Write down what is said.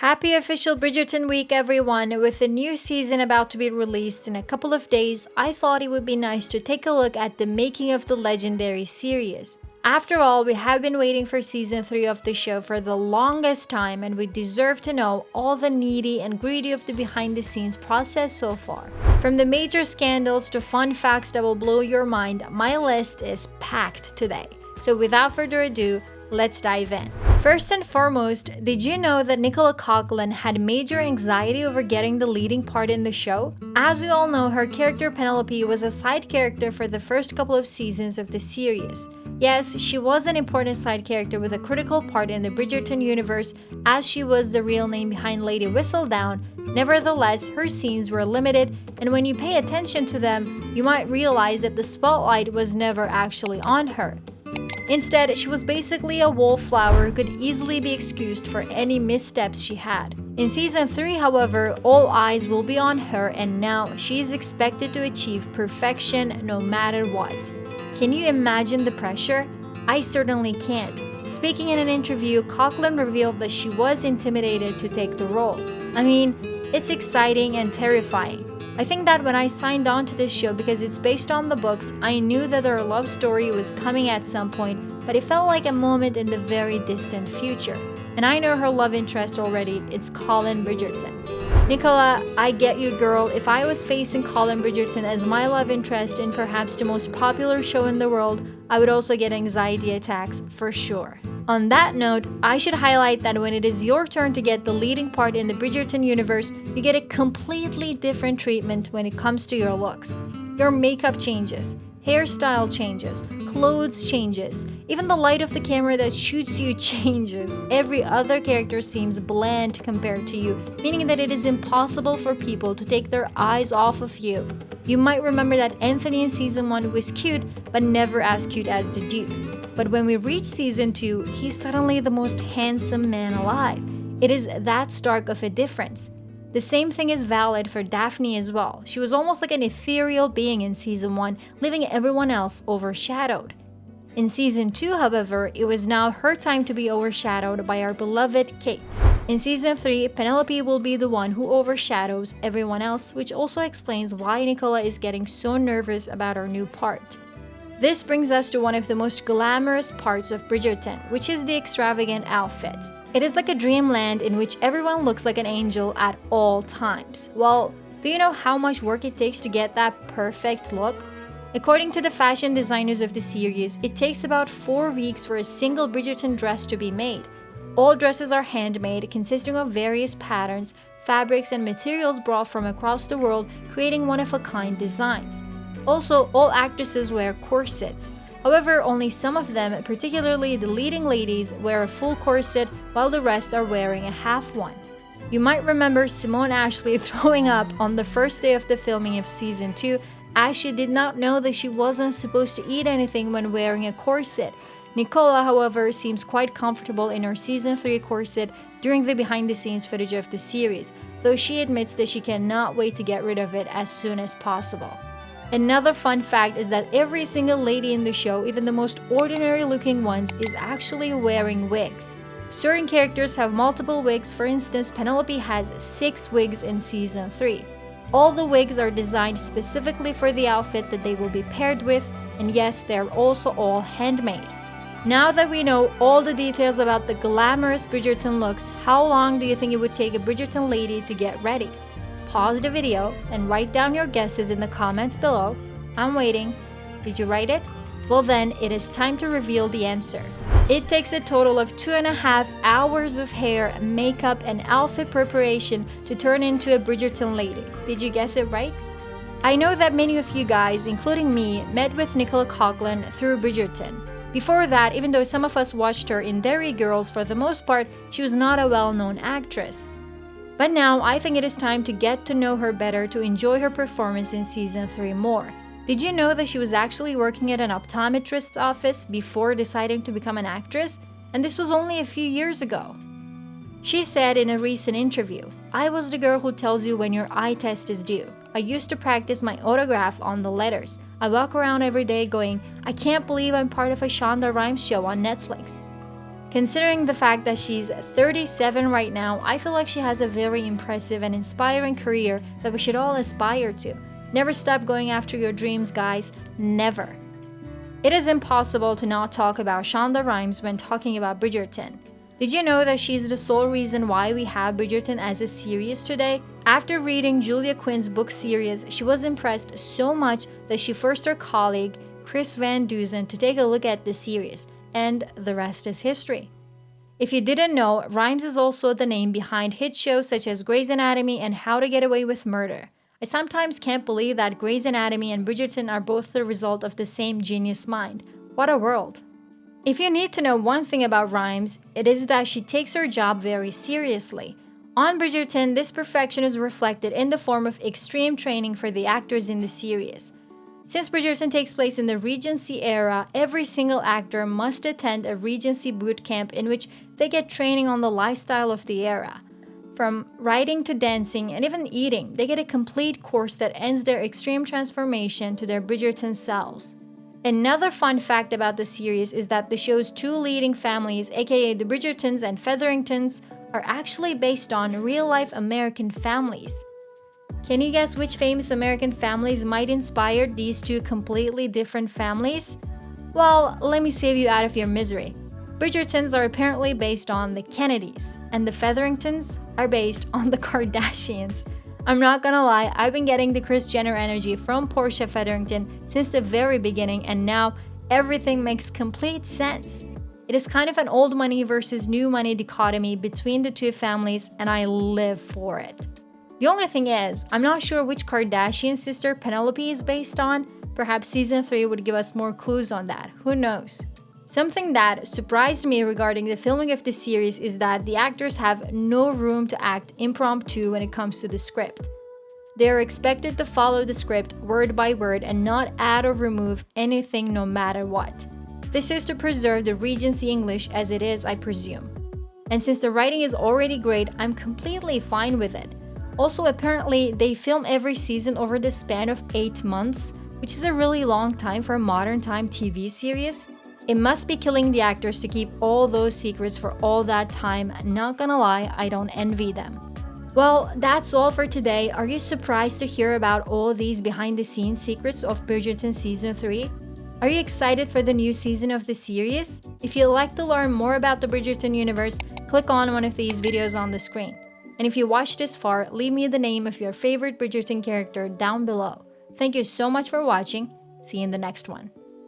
Happy official Bridgerton week, everyone! With the new season about to be released in a couple of days, I thought it would be nice to take a look at the making of the legendary series. After all, we have been waiting for season 3 of the show for the longest time, and we deserve to know all the nitty and gritty of the behind-the-scenes process so far. From the major scandals to fun facts that will blow your mind, my list is packed today. So without further ado, let's dive in. First and foremost, did you know that Nicola Cogan had major anxiety over getting the leading part in the show? As we all know, her character Penelope was a side character for the first couple of seasons of the series. Yes, she was an important side character with a critical part in the Bridgerton universe, as she was the real name behind Lady Whistledown. Nevertheless, her scenes were limited, and when you pay attention to them, you might realize that the spotlight was never actually on her. Instead, she was basically a wallflower who could easily be excused for any missteps she had. In season 3, however, all eyes will be on her, and now she is expected to achieve perfection no matter what. Can you imagine the pressure? I certainly can't. Speaking in an interview, Cogan revealed that she was intimidated to take the role. I mean, it's exciting and terrifying. I think that when I signed on to this show because it's based on the books, I knew that their love story was coming at some point, but it felt like a moment in the very distant future. And I know her love interest already, it's Colin Bridgerton. Nicola, I get you, girl. If I was facing Colin Bridgerton as my love interest in perhaps the most popular show in the world, I would also get anxiety attacks for sure. On that note, I should highlight that when it is your turn to get the leading part in the Bridgerton universe, you get a completely different treatment when it comes to your looks. Your makeup changes, hairstyle changes, clothes changes, even the light of the camera that shoots you changes. Every other character seems bland compared to you, meaning that it is impossible for people to take their eyes off of you. You might remember that Anthony in season 1 was cute, but never as cute as the Duke. But when we reach season 2, he's suddenly the most handsome man alive. It is that stark of a difference. The same thing is valid for Daphne as well. She was almost like an ethereal being in season 1, leaving everyone else overshadowed. In season 2, however, it was now her time to be overshadowed by our beloved Kate. In season 3, Penelope will be the one who overshadows everyone else, which also explains why Nicola is getting so nervous about her new part. This brings us to one of the most glamorous parts of Bridgerton, which is the extravagant outfits. It is like a dreamland in which everyone looks like an angel at all times. Well, do you know how much work it takes to get that perfect look? According to the fashion designers of the series, it takes about 4 weeks for a single Bridgerton dress to be made. All dresses are handmade, consisting of various patterns, fabrics, and materials brought from across the world, creating one-of-a-kind designs. Also, all actresses wear corsets. However, only some of them, particularly the leading ladies, wear a full corset while the rest are wearing a half one. You might remember Simone Ashley throwing up on the first day of the filming of season 2 as she did not know that she wasn't supposed to eat anything when wearing a corset. Nicola, however, seems quite comfortable in her season 3 corset during the behind-the-scenes footage of the series, though she admits that she cannot wait to get rid of it as soon as possible. Another fun fact is that every single lady in the show, even the most ordinary looking ones, is actually wearing wigs. Certain characters have multiple wigs. For instance, Penelope has 6 wigs in season 3. All the wigs are designed specifically for the outfit that they will be paired with, and yes, they're also all handmade. Now that we know all the details about the glamorous Bridgerton looks, how long do you think it would take a Bridgerton lady to get ready? Pause the video and write down your guesses in the comments below. I'm waiting. Did you write it? Well then, it is time to reveal the answer. It takes a total of 2.5 hours of hair, makeup, and outfit preparation to turn into a Bridgerton lady. Did you guess it right? I know that many of you guys, including me, met with Nicola Cogan through Bridgerton. Before that, even though some of us watched her in Derry Girls, for the most part, she was not a well-known actress. But now, I think it is time to get to know her better to enjoy her performance in season 3 more. Did you know that she was actually working at an optometrist's office before deciding to become an actress? And this was only a few years ago. She said in a recent interview, "I was the girl who tells you when your eye test is due. I used to practice my autograph on the letters. I walk around every day going, I can't believe I'm part of a Shonda Rhimes show on Netflix." Considering the fact that she's 37 right now, I feel like she has a very impressive and inspiring career that we should all aspire to. Never stop going after your dreams, guys. Never. It is impossible to not talk about Shonda Rhimes when talking about Bridgerton. Did you know that she's the sole reason why we have Bridgerton as a series today? After reading Julia Quinn's book series, she was impressed so much that she forced her colleague, Chris Van Dusen, to take a look at the series, and the rest is history. If you didn't know, Rhimes is also the name behind hit shows such as Grey's Anatomy and How to Get Away with Murder. I sometimes can't believe that Grey's Anatomy and Bridgerton are both the result of the same genius mind. What a world! If you need to know one thing about Rhimes, it is that she takes her job very seriously. On Bridgerton, this perfection is reflected in the form of extreme training for the actors in the series. Since Bridgerton takes place in the Regency era, every single actor must attend a Regency boot camp in which they get training on the lifestyle of the era. From writing to dancing and even eating, they get a complete course that ends their extreme transformation to their Bridgerton selves. Another fun fact about the series is that the show's two leading families, aka the Bridgertons and Featheringtons, are actually based on real-life American families. Can you guess which famous American families might inspire these two completely different families? Well, let me save you out of your misery. Bridgertons are apparently based on the Kennedys, and the Featheringtons are based on the Kardashians. I'm not gonna lie, I've been getting the Kris Jenner energy from Portia Featherington since the very beginning, and now everything makes complete sense. It is kind of an old money versus new money dichotomy between the two families, and I live for it. The only thing is, I'm not sure which Kardashian sister Penelope is based on. Perhaps season 3 would give us more clues on that, who knows? Something that surprised me regarding the filming of the series is that the actors have no room to act impromptu when it comes to the script. They are expected to follow the script word by word and not add or remove anything no matter what. This is to preserve the Regency English as it is, I presume. And since the writing is already great, I'm completely fine with it. Also, apparently, they film every season over the span of 8 months, which is a really long time for a modern time TV series. It must be killing the actors to keep all those secrets for all that time. Not gonna lie, I don't envy them. Well, that's all for today. Are you surprised to hear about all these behind-the-scenes secrets of Bridgerton Season 3? Are you excited for the new season of the series? If you'd like to learn more about the Bridgerton universe, click on one of these videos on the screen. And if you watched this far, leave me the name of your favorite Bridgerton character down below. Thank you so much for watching. See you in the next one.